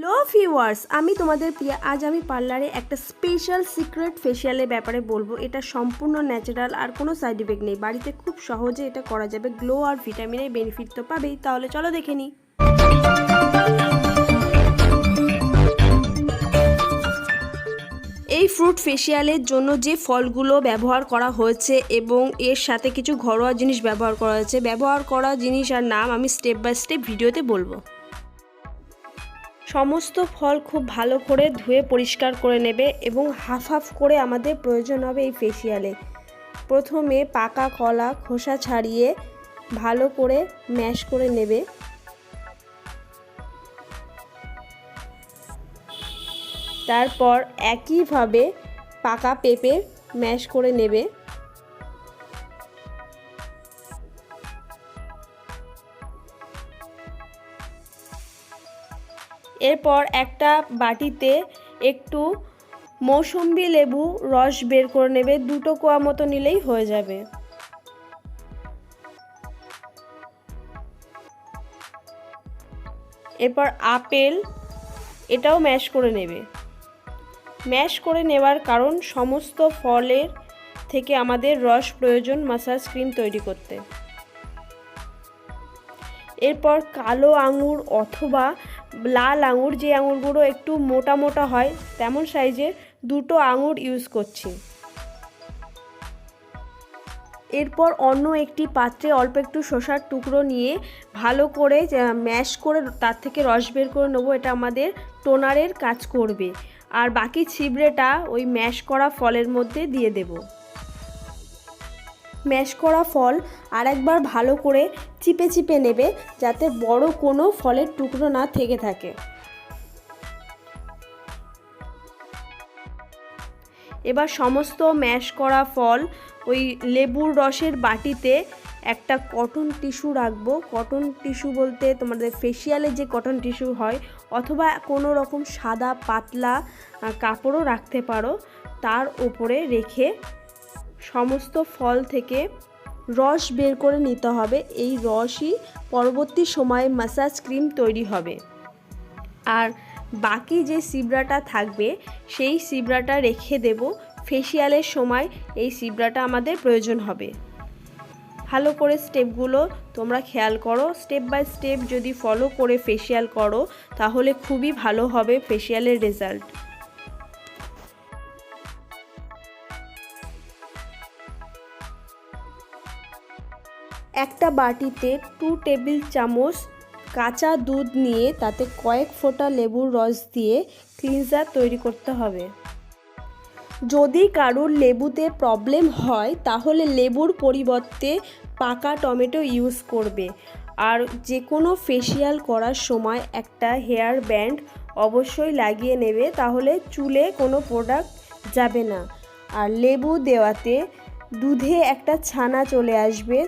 Hello viewers, আমি তোমাদের প্রিয়া। আজ আমি পার্লারে একটা স্পেশাল সিক্রেট ফেশিয়ালের ব্যাপারে বলবো। এটা সম্পূর্ণ ন্যাচারাল আর কোনো সাইড ইফেক্ট নেই। বাড়িতে খুব সহজে এটা করা যাবে। গ্লো আর ভিটামিনের বেনিফিট তো পাবেই। তাহলে চলো দেখে নিই। এই ফ্রুট ফেশিয়ালের জন্য যে ফলগুলো ব্যবহার করা হয়েছে এবং এর সাথে কিছু ঘরোয়া জিনিস ব্যবহার করা হয়েছে, ব্যবহার করা জিনিস আর নাম আমি স্টেপ বাই স্টেপ ভিডিওতে বলবো। সমস্ত ফল খুব ভালো করে ধুয়ে পরিষ্কার করে নেবে এবং হাফ হাফ করে আমাদের প্রয়োজন হবে এই ফেশিয়ালে। প্রথমে পাকা কলা খোসা ছাড়িয়ে ভালো করে ম্যাশ করে নেবে। তারপর একইভাবে পাকা পেঁপে ম্যাশ করে নেবে। এরপর একটা বাটিতে একটু মৌসুম্বি লেবু রস বের করে নেবে। 2 কোয়া মতো নিলেই হয়ে যাবে। এরপর আপেল, এটাও ম্যাশ করে নেবে। ম্যাশ করে নেওয়ার কারণ সমস্ত ফলের থেকে আমাদের রস প্রয়োজন মাসাজ ক্রিম তৈরি করতে। এরপর কালো আঙুর অথবা লাল আঙুর, যে আঙুরগুলো একটু মোটা মোটা হয় তেমন সাইজের 2 আঙুর ইউজ করছি। এরপর অন্য একটি পাত্রে অল্প একটু শসার টুকরো নিয়ে ভালো করে ম্যাশ করে তার থেকে রস বের করে নেবো। এটা আমাদের টোনারের কাজ করবে। আর বাকি ছিবড়েটা ওই ম্যাশ করা ফলের মধ্যে দিয়ে দেব। ম্যাশ করা ফল আরেকবার ভালো করে চিপে চিপে নেবে যাতে বড় কোনো ফলের টুকরো না থেকে থাকে। এবার সমস্ত ম্যাশ করা ফল ওই লেবুর রসের বাটিতে একটা কটন টিস্যু রাখবো। কটন টিস্যু বলতে তোমাদের ফেশিয়ালে যে কটন টিস্যু হয়, অথবা কোনো রকম সাদা পাতলা কাপড়ও রাখতে পারো। তার উপরে রেখে সমস্ত ফল থেকে রস বের করে নিতে হবে। এই রসই পরবর্তী সময়ে মাসাজ ক্রিম তৈরি হবে। আর বাকি যে সিবড়াটা থাকবে সেই সিবড়াটা রেখে দেব। ফেশিয়ালের সময় এই সিবড়াটা আমাদের প্রয়োজন হবে। ভালো করে স্টেপগুলো তোমরা খেয়াল করো। স্টেপ বাই স্টেপ যদি ফলো করে ফেশিয়াল করো তাহলে খুবই ভালো হবে ফেশিয়ালের রেজাল্ট। একটা বাটিতে 2 টেবিল চামচ কাঁচা দুধ নিয়ে তাতে কয়েক ফোঁটা লেবুর রস দিয়ে ক্লিনজার তৈরি করতে হবে। যদি কারোর লেবুতে প্রবলেম হয় তাহলে লেবুর পরিবর্তে পাকা টমেটো ইউজ করবে। আর যে কোনো ফেশিয়াল করার সময় একটা হেয়ার ব্যান্ড অবশ্যই লাগিয়ে নেবে, তাহলে চুলে কোনো প্রোডাক্ট যাবে না। আর লেবু দেওয়াতে দুধে একটা ছানা চলে আসবে।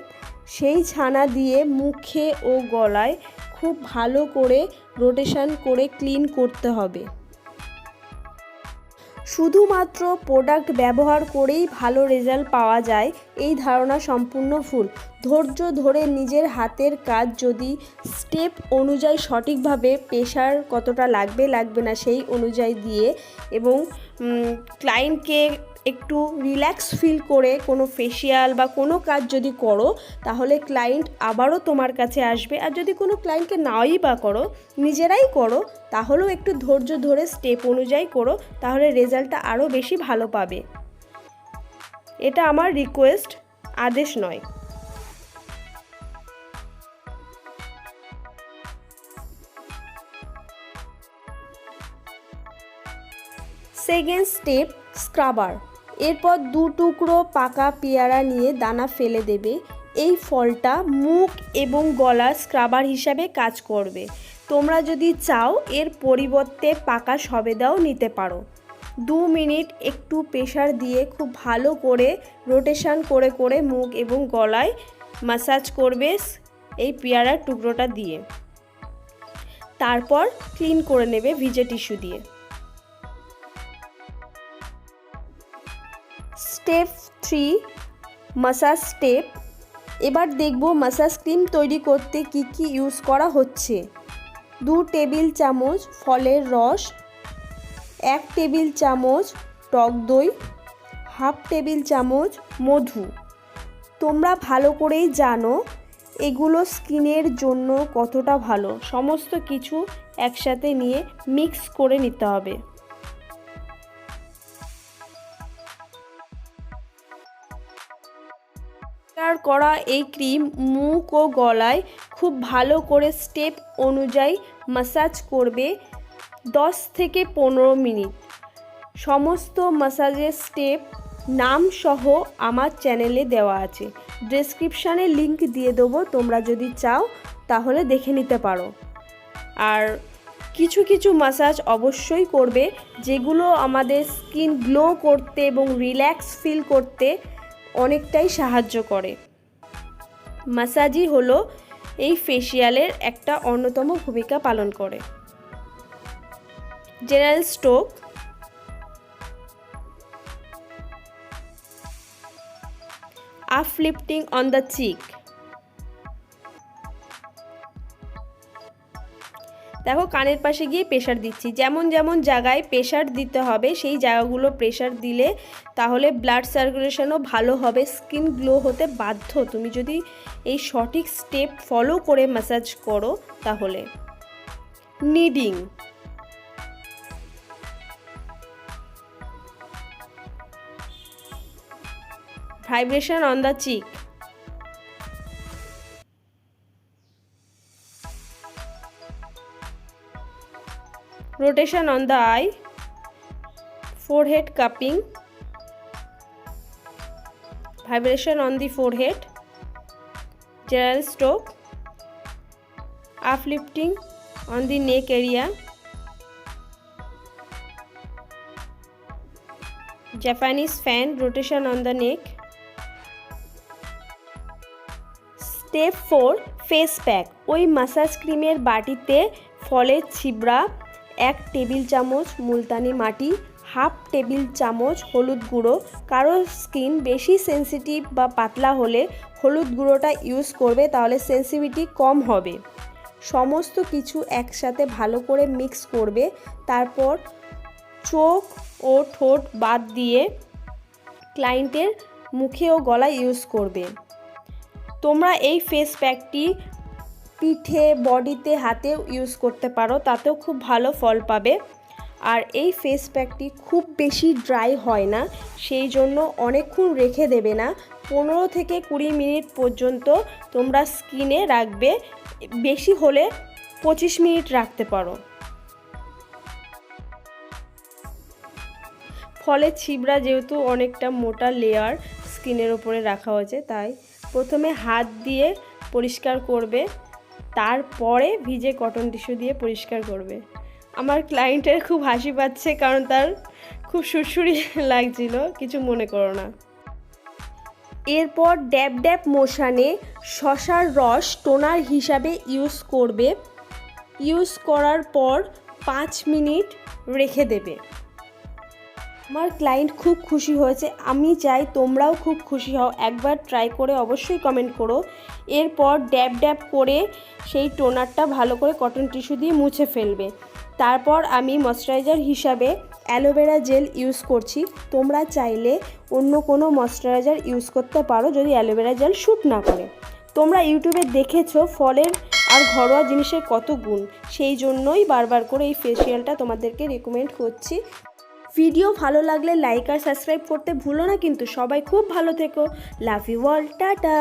সেই ছানা দিয়ে মুখে ও গলায় খুব ভালো করে রোটেশন করে ক্লিন করতে হবে। শুধুমাত্র প্রোডাক্ট ব্যবহার করেই ভালো রেজাল্ট পাওয়া যায় এই ধারণা সম্পূর্ণ ভুল। ধৈর্য ধরে নিজের হাতের কাজ যদি স্টেপ অনুযায়ী সঠিকভাবে প্রেশার কতটা লাগবে না সেই অনুযায়ী দিয়ে এবং ক্লায়েন্টকে একটু রিল্যাক্স ফিল করে কোনো ফেশিয়াল বা কোনো কাজ যদি করো তাহলে ক্লায়েন্ট আবারও তোমার কাছে আসবে। আর যদি কোনো ক্লায়েন্টকে নাওই বা করো, নিজেরাই করো, তাহলেও একটু ধৈর্য ধরে স্টেপ অনুযায়ী করো, তাহলে রেজাল্টটা আরও বেশি ভালো পাবে। এটা আমার রিকোয়েস্ট, আদেশ নয়। Second step scrubber. এরপর 2 টুকরো পাকা পেয়ারা নিয়ে দানা ফেলে দেবে। এই ফলটা মুখ এবং গলার স্ক্রাবার হিসাবে কাজ করবে। তোমরা যদি চাও এর পরিবর্তে পাকা সবেদাও নিতে পারো। 2 মিনিট একটু প্রেশার দিয়ে খুব ভালো করে রোটেশন করে করে মুখ এবং গলায় ম্যাসাজ করবে এই পেয়ারার টুকরোটা দিয়ে। তারপর ক্লিন করে নেবে ভিজে টিস্যু দিয়ে। Step 3 massage step. এবার দেখব মাসাজ ক্রিম তৈরি করতে কি কি ইউজ করা হচ্ছে। 2 টেবিল চামচ ফলের রস, 1 টেবিল চামচ টক দই, হাফ টেবিল চামচ মধু। তোমরা ভালো করেই জানো এগুলো স্কিনের জন্য কতটা ভালো। সমস্ত কিছু একসাথে নিয়ে মিক্স করে নিতে হবে। তৈরি করা এই ক্রিম মুখ ও গলায় খুব ভালো করে স্টেপ অনুযায়ী ম্যাসাজ করবে 10 থেকে 15 মিনিট। সমস্ত ম্যাসাজের স্টেপ নাম সহ আমার চ্যানেলে দেওয়া আছে, ডেসক্রিপশানে লিংক দিয়ে দেবো, তোমরা যদি চাও তাহলে দেখে নিতে পারো। আর কিছু কিছু ম্যাসাজ অবশ্যই করবে যেগুলো আমাদের স্কিন গ্লো করতে এবং রিল্যাক্স ফিল করতে অনেকটাই সাহায্য করে। ম্যাসাজই হলো এই ফেসিয়ালের একটা অন্যতম ভূমিকা পালন করে। General stroke, uplifting on the cheek। দেখো কানের পাশে গিয়ে প্রেশার দিচ্ছি, যেমন যেমন জায়গায় প্রেশার দিতে হবে সেই জায়গাগুলো প্রেশার দিলে তাহলে ব্লাড সার্কুলেশনও ভালো হবে, স্কিন গ্লো হতে বাধ্য তুমি যদি এই সঠিক স্টেপ ফলো করে ম্যাসাজ করো তাহলে। Needing, vibration on the cheek, rotation on the eye, forehead cupping, vibration on the forehead, general stroke, uplifting on the neck area, Japanese fan, rotation on the neck। Step 4 face pack. ওই massage ক্রিমের বাটিতে ফলের ছিবড়া, 1 table চামচ মুলতানি মাটি, half table চামচ হলুদ গুঁড়ো। কারো স্কিন বেশি সেন্সিটিভ বা পাতলা হলে হলুদ গুঁড়োটা ইউজ করবে, তাহলে সেন্সিটিভিটি কম হবে। সমস্ত কিছু একসাথে ভালো করে মিক্স করবে, তারপর চোখ ও ঠোঁট বাদ দিয়ে ক্লায়েন্টের মুখে ও গলায় ইউজ করবে। তোমরা এই ফেস প্যাকটি পিঠে, বডিতে, হাতেও ইউজ করতে পারো, তাতেও খুব ভালো ফল পাবে। আর এই ফেস প্যাকটি খুব বেশি ড্রাই হয় না, সেই জন্য অনেকক্ষণ রেখে দেবে না, 15 থেকে 20 মিনিট পর্যন্ত তোমরা স্কিনে রাখবে, বেশি হলে 25 মিনিট রাখতে পারো। ফলের ছিবড়া যেহেতু অনেকটা মোটা লেয়ার স্কিনের ওপরে রাখা হয়েছে, তাই প্রথমে হাত দিয়ে পরিষ্কার করবে, তারপরে ভিজে কটন টিস্যু দিয়ে পরিষ্কার করবে। আমার ক্লায়েন্টের খুব হাসি পাচ্ছে কারণ তার খুব সুরসুরি লাগছিল, কিছু মনে করো না। এরপর ড্যাব ড্যাব মোশানে শসার রস টোনার হিসাবে ইউজ করবে। ইউজ করার পর 5 মিনিট রেখে দেবে। আমার ক্লায়েন্ট খুব খুশি হয়েছে, আমি চাই তোমরাও খুব খুশি হও, একবার ট্রাই করে অবশ্যই কমেন্ট করো। এরপর ড্যাব ড্যাব করে সেই টোনারটা ভালো করে কটন টিস্যু দিয়ে মুছে ফেলবে। তারপর আমি ময়শ্চারাইজার হিসাবে অ্যালোভেরা জেল ইউজ করছি, তোমরা চাইলে অন্য কোনো ময়শ্চারাইজার ইউজ করতে পারো যদি অ্যালোভেরা জেল শ্যুট না করে। তোমরা ইউটিউবে দেখেছো ফলের আর ঘরোয়া জিনিসের কত গুণ, সেই জন্যই বারবার করে এই ফেসিয়ালটা তোমাদেরকে রেকমেন্ড করছি। ভিডিও ভালো লাগলে লাইক আর সাবস্ক্রাইব করতে ভুলো না কিন্তু। সবাই খুব ভালো থেকো, লাভ ইউ অল, টাটা।